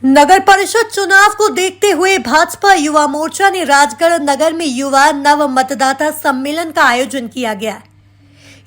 नगर परिषद चुनाव को देखते हुए भाजपा युवा मोर्चा ने राजगढ़ नगर में युवा नव मतदाता सम्मेलन का आयोजन किया गया।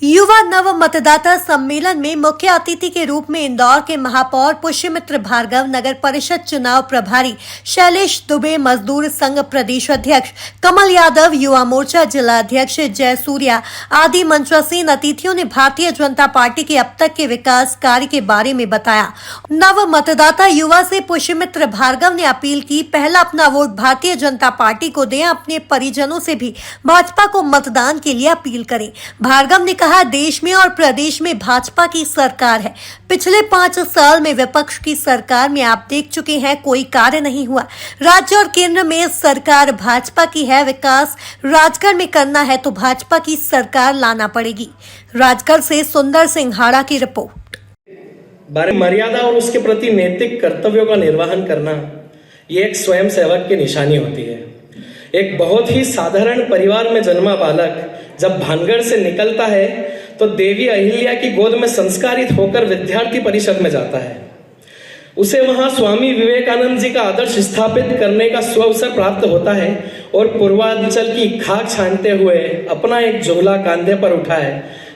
युवा नव मतदाता सम्मेलन में मुख्य अतिथि के रूप में इंदौर के महापौर पुष्यमित्र भार्गव, नगर परिषद चुनाव प्रभारी शैलेश दुबे, मजदूर संघ प्रदेश अध्यक्ष कमल यादव, युवा मोर्चा जिला अध्यक्ष जय सूर्या आदि मंचासीन अतिथियों ने भारतीय जनता पार्टी के अब तक के विकास कार्य के बारे में बताया। नव मतदाता युवा से पुष्यमित्र भार्गव ने अपील की, पहला अपना वोट भारतीय जनता पार्टी को दें, अपने परिजनों से भी भाजपा को मतदान के लिए अपील करें। भार्गव ने कहा, देश में और प्रदेश में भाजपा की सरकार है। पिछले 5 साल में विपक्ष की सरकार में आप देख चुके हैं, कोई कार्य नहीं हुआ। राज्य और केंद्र में सरकार भाजपा की है। विकास राजगढ़ में करना है तो भाजपा की सरकार लाना पड़ेगी। राजगढ़ से सुंदर सिंघाड़ा की रिपोर्ट। मर्यादा और उसके प्रति नैतिक कर्तव्यों का निर्वहन करना ये एक स्वयं सेवक की निशानी होती है। एक बहुत ही साधारण परिवार में जन्मा बालक जब भानगढ़ से निकलता है तो देवी अहिल्या की गोद में संस्कारित होकर विद्यार्थी परिषद में जाता है। उसे वहां स्वामी विवेकानंद जी का आदर्श स्थापित करने का सुअवसर प्राप्त होता है और पूर्वांचल की खाक छानते हुए अपना एक झोला कांधे पर उठाए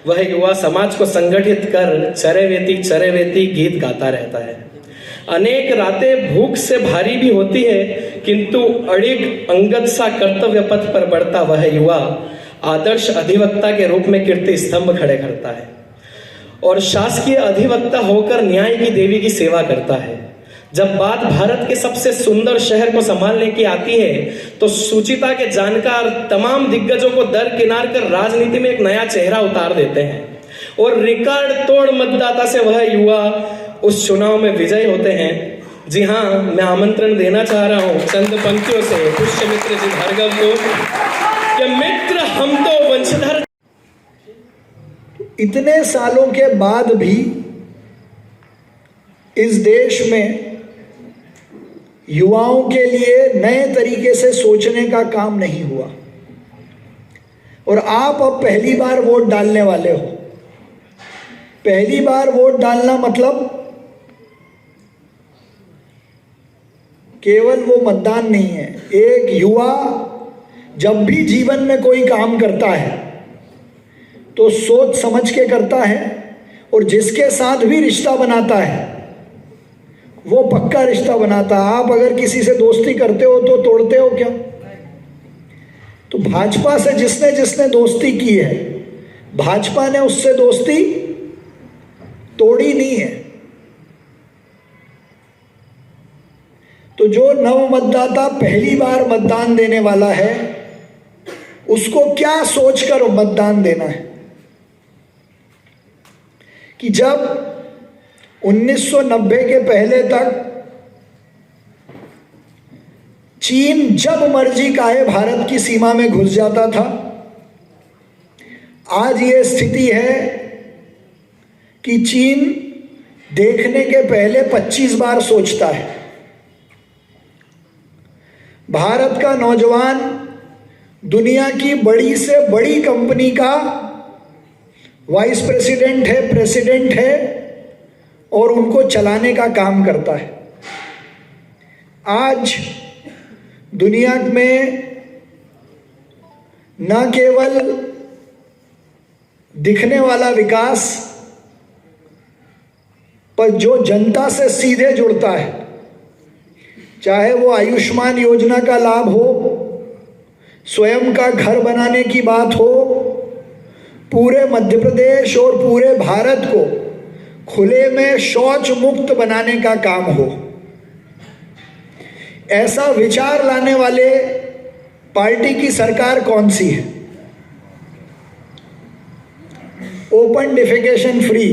वह युवा समाज को संगठित कर चरेवेती गीत गाता रहता है। अनेक रातें भूख से भारी भी होती है, किंतु अड़िग अंगद सा कर्तव्य पथ पर बढ़ता वह युवा आदर्श अधिवक्ता के रूप में कीर्ति स्तंभ खड़े करता है और शासकीय अधिवक्ता होकर न्याय की देवी की सेवा करता है। जब बात भारत के सबसे सुंदर शहर को संभालने की आती है तो सुचिता के जानकार तमाम दिग्गजों को दरकिनार कर राजनीति में एक नया चेहरा उतार देते हैं और रिकॉर्ड तोड़ मतदाता से वह युवा उस चुनाव में विजयी होते हैं। जी हाँ, मैं आमंत्रण देना चाह रहा हूं चंद पंक्तियों से पुष्यमित्र जी भार्गव को कि मित्र हम तो वंशधर। इतने सालों के बाद भी इस देश में युवाओं के लिए नए तरीके से सोचने का काम नहीं हुआ और आप अब पहली बार वोट डालने वाले हो। पहली बार वोट डालना मतलब केवल वो मतदान नहीं है। एक युवा जब भी जीवन में कोई काम करता है तो सोच समझ के करता है और जिसके साथ भी रिश्ता बनाता है वो पक्का रिश्ता बनाता है। आप अगर किसी से दोस्ती करते हो तो तोड़ते हो क्या? तो भाजपा से जिसने दोस्ती की है, भाजपा ने उससे दोस्ती तोड़ी नहीं है। तो जो नव मतदाता पहली बार मतदान देने वाला है उसको क्या सोचकर मतदान देना है कि जब 1990 के पहले तक चीन जब मर्जी काहे भारत की सीमा में घुस जाता था, आज ये स्थिति है कि चीन देखने के पहले 25 बार सोचता है। भारत का नौजवान दुनिया की बड़ी से बड़ी कंपनी का वाइस प्रेसिडेंट है, प्रेसिडेंट है और उनको चलाने का काम करता है। आज दुनिया में न केवल दिखने वाला विकास पर जो जनता से सीधे जुड़ता है, चाहे वो आयुष्मान योजना का लाभ हो, स्वयं का घर बनाने की बात हो, पूरे मध्य प्रदेश और पूरे भारत को खुले में शौच मुक्त बनाने का काम हो, ऐसा विचार लाने वाले पार्टी की सरकार कौन सी है? Open defecation free.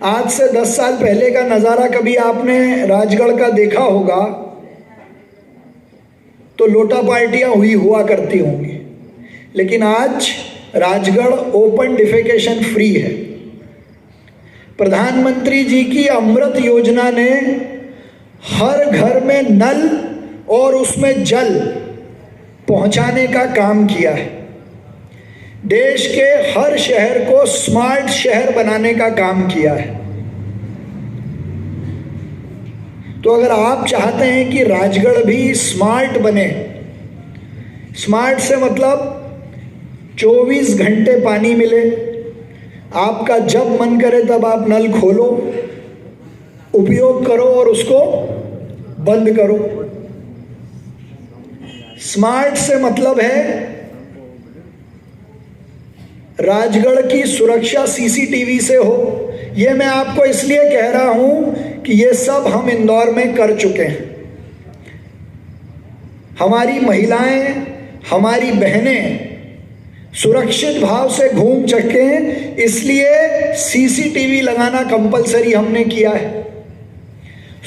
आज से 10 साल पहले का नज़ारा कभी आपने राजगढ़ का देखा होगा तो लोटा पार्टियां हुआ करती होंगी, लेकिन आज राजगढ़ ओपन डिफेकेशन फ्री है। प्रधानमंत्री जी की अमृत योजना ने हर घर में नल और उसमें जल पहुंचाने का काम किया है। देश के हर शहर को स्मार्ट शहर बनाने का काम किया है। तो अगर आप चाहते हैं कि राजगढ़ भी स्मार्ट बने, स्मार्ट से मतलब 24 घंटे पानी मिले, आपका जब मन करे तब आप नल खोलो, उपयोग करो और उसको बंद करो। स्मार्ट से मतलब है राजगढ़ की सुरक्षा सीसीटीवी से हो। ये मैं आपको इसलिए कह रहा हूं कि ये सब हम इंदौर में कर चुके हैं। हमारी महिलाएं, हमारी बहनें सुरक्षित भाव से घूम सके, इसलिए सीसीटीवी लगाना कंपलसरी हमने किया है।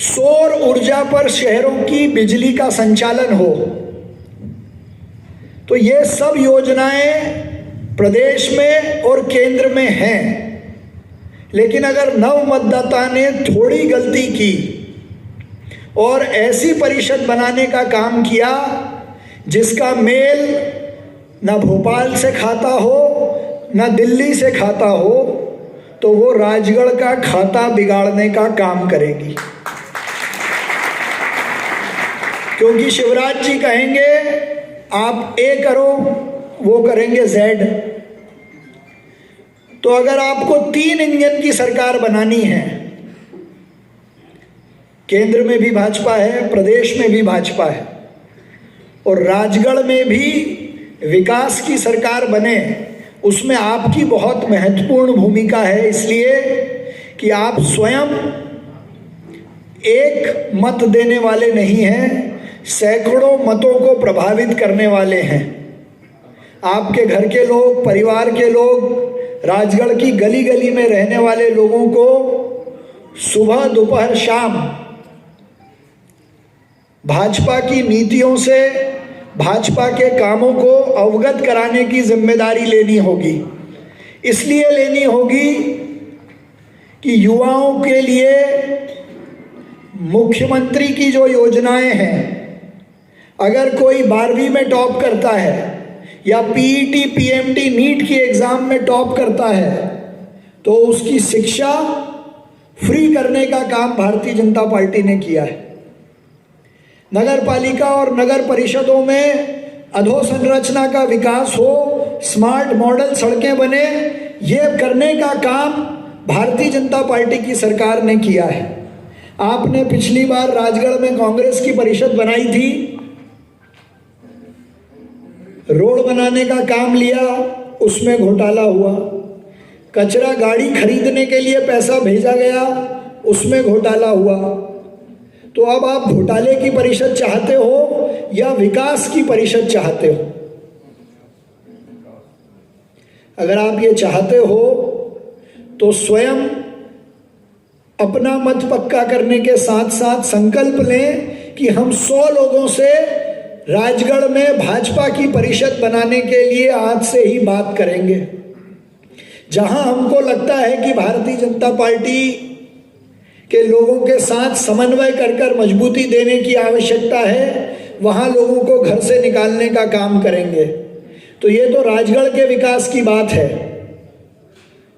सौर ऊर्जा पर शहरों की बिजली का संचालन हो। तो ये सब योजनाएं प्रदेश में और केंद्र में हैं। लेकिन अगर नव मतदाता ने थोड़ी गलती की और ऐसी परिषद बनाने का काम किया जिसका मेल न भोपाल से खाता हो न दिल्ली से खाता हो, तो वो राजगढ़ का खाता बिगाड़ने का काम करेगी। क्योंकि शिवराज जी कहेंगे आप ए करो, वो करेंगे जेड। तो अगर आपको 3 इंजन की सरकार बनानी है, केंद्र में भी भाजपा है, प्रदेश में भी भाजपा है, और राजगढ़ में भी विकास की सरकार बने, उसमें आपकी बहुत महत्वपूर्ण भूमिका है। इसलिए कि आप स्वयं एक मत देने वाले नहीं हैं, सैकड़ों मतों को प्रभावित करने वाले हैं। आपके घर के लोग, परिवार के लोग, राजगढ़ की गली गली में रहने वाले लोगों को सुबह दोपहर शाम भाजपा की नीतियों से, भाजपा के कामों को अवगत कराने की जिम्मेदारी लेनी होगी। इसलिए लेनी होगी कि युवाओं के लिए मुख्यमंत्री की जो योजनाएं हैं, अगर कोई 12वीं में टॉप करता है या पीईटी, पीएमटी, नीट की एग्जाम में टॉप करता है, तो उसकी शिक्षा फ्री करने का काम भारतीय जनता पार्टी ने किया है। नगर पालिका और नगर परिषदों में अधोसंरचना का विकास हो, स्मार्ट मॉडल सड़कें बने, ये करने का काम भारतीय जनता पार्टी की सरकार ने किया है। आपने पिछली बार राजगढ़ में कांग्रेस की परिषद बनाई थी, रोड बनाने का काम लिया, उसमें घोटाला हुआ। कचरा गाड़ी खरीदने के लिए पैसा भेजा गया, उसमें घोटाला हुआ। तो अब आप घोटाले की परिषद चाहते हो या विकास की परिषद चाहते हो? अगर आप ये चाहते हो तो स्वयं अपना मत पक्का करने के साथ साथ संकल्प लें कि हम 100 लोगों से राजगढ़ में भाजपा की परिषद बनाने के लिए आज से ही बात करेंगे। जहां हमको लगता है कि भारतीय जनता पार्टी के लोगों के साथ समन्वय कर मजबूती देने की आवश्यकता है, वहां लोगों को घर से निकालने का काम करेंगे। तो ये तो राजगढ़ के विकास की बात है,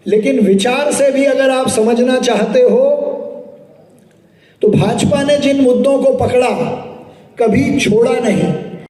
लेकिन विचार से भी अगर आप समझना चाहते हो तो भाजपा ने जिन मुद्दों को पकड़ा कभी छोड़ा नहीं।